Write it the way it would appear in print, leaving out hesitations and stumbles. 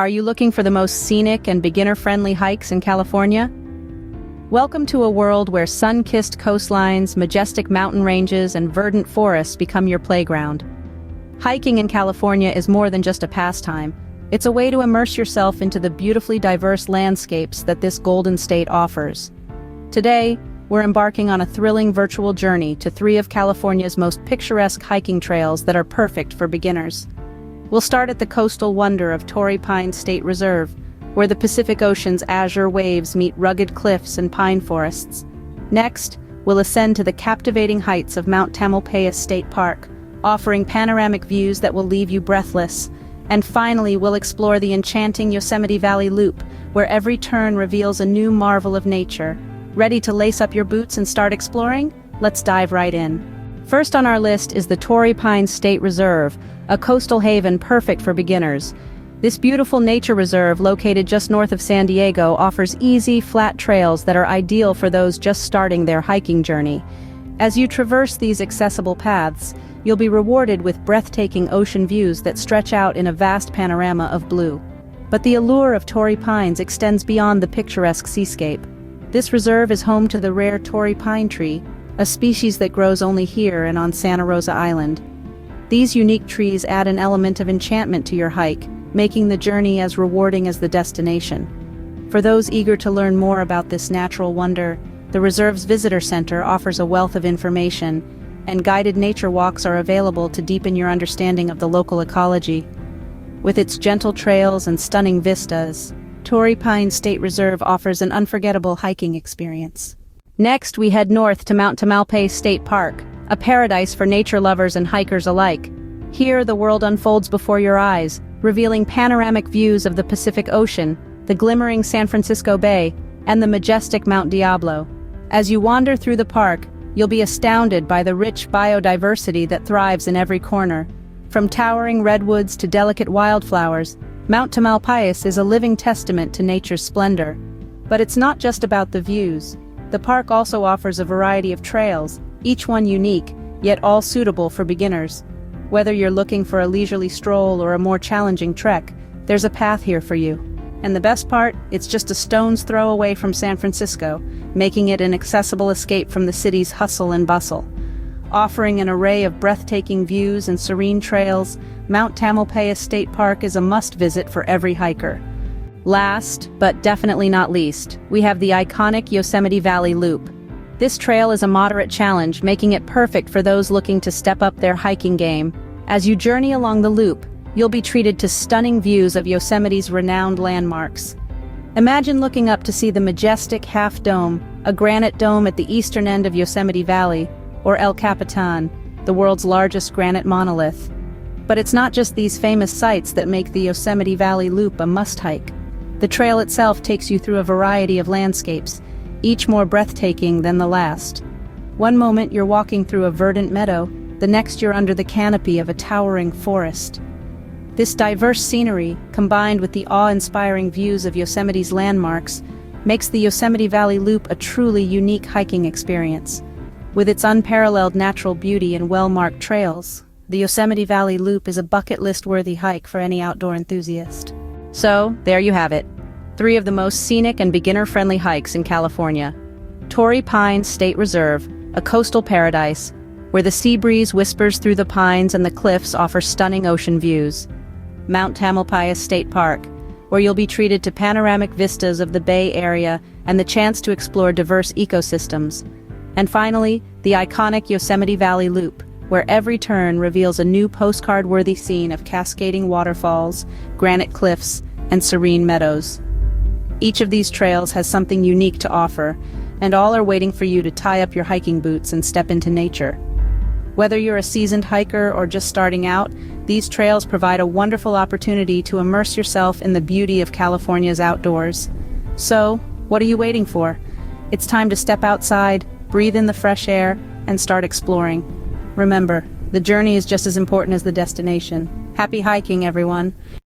Are you looking for the most scenic and beginner-friendly hikes in California? Welcome to a world where sun-kissed coastlines, majestic mountain ranges, and verdant forests become your playground. Hiking in California is more than just a pastime. It's a way to immerse yourself into the beautifully diverse landscapes that this golden state offers. Today, we're embarking on a thrilling virtual journey to three of California's most picturesque hiking trails that are perfect for beginners. We'll start at the coastal wonder of Torrey Pine State Reserve, where the Pacific Ocean's azure waves meet rugged cliffs and pine forests. Next, we'll ascend to the captivating heights of Mount Tamalpais State Park, offering panoramic views that will leave you breathless. And finally, we'll explore the enchanting Yosemite Valley Loop, where every turn reveals a new marvel of nature. Ready to lace up your boots and start exploring? Let's dive right in. First on our list is the Torrey Pine State Reserve, a coastal haven perfect for beginners. This beautiful nature reserve, located just north of San Diego, offers easy, flat trails that are ideal for those just starting their hiking journey. As you traverse these accessible paths, you'll be rewarded with breathtaking ocean views that stretch out in a vast panorama of blue. But the allure of Torrey Pines extends beyond the picturesque seascape. This reserve is home to the rare Torrey pine tree, a species that grows only here and on Santa Rosa Island. These unique trees add an element of enchantment to your hike, making the journey as rewarding as the destination. For those eager to learn more about this natural wonder, the reserve's visitor center offers a wealth of information, and guided nature walks are available to deepen your understanding of the local ecology. With its gentle trails and stunning vistas, Torrey Pine State Reserve offers an unforgettable hiking experience. Next, we head north to Mount Tamalpais State Park, a paradise for nature lovers and hikers alike. Here, the world unfolds before your eyes, revealing panoramic views of the Pacific Ocean, the glimmering San Francisco Bay, and the majestic Mount Diablo. As you wander through the park, you'll be astounded by the rich biodiversity that thrives in every corner. From towering redwoods to delicate wildflowers, Mount Tamalpais is a living testament to nature's splendor. But it's not just about the views. The park also offers a variety of trails, each one unique, yet all suitable for beginners. Whether you're looking for a leisurely stroll or a more challenging trek, there's a path here for you. And the best part, it's just a stone's throw away from San Francisco, making it an accessible escape from the city's hustle and bustle. Offering an array of breathtaking views and serene trails, Mount Tamalpais State Park is a must-visit for every hiker. Last, but definitely not least, we have the iconic Yosemite Valley Loop. This trail is a moderate challenge, making it perfect for those looking to step up their hiking game. As you journey along the loop, you'll be treated to stunning views of Yosemite's renowned landmarks. Imagine looking up to see the majestic Half Dome, a granite dome at the eastern end of Yosemite Valley, or El Capitan, the world's largest granite monolith. But it's not just these famous sights that make the Yosemite Valley Loop a must-hike. The trail itself takes you through a variety of landscapes, each more breathtaking than the last. One moment you're walking through a verdant meadow, the next you're under the canopy of a towering forest. This diverse scenery, combined with the awe-inspiring views of Yosemite's landmarks, makes the Yosemite Valley Loop a truly unique hiking experience. With its unparalleled natural beauty and well-marked trails, the Yosemite Valley Loop is a bucket list-worthy hike for any outdoor enthusiast. So, there you have it. Three of the most scenic and beginner-friendly hikes in California. Torrey Pine State Reserve, a coastal paradise, where the sea breeze whispers through the pines and the cliffs offer stunning ocean views. Mount Tamalpais State Park, where you'll be treated to panoramic vistas of the Bay Area and the chance to explore diverse ecosystems. And finally, the iconic Yosemite Valley Loop, where every turn reveals a new postcard-worthy scene of cascading waterfalls, granite cliffs, and serene meadows. Each of these trails has something unique to offer, and all are waiting for you to tie up your hiking boots and step into nature. Whether you're a seasoned hiker or just starting out, these trails provide a wonderful opportunity to immerse yourself in the beauty of California's outdoors. So, what are you waiting for? It's time to step outside, breathe in the fresh air, and start exploring. Remember, the journey is just as important as the destination. Happy hiking, everyone!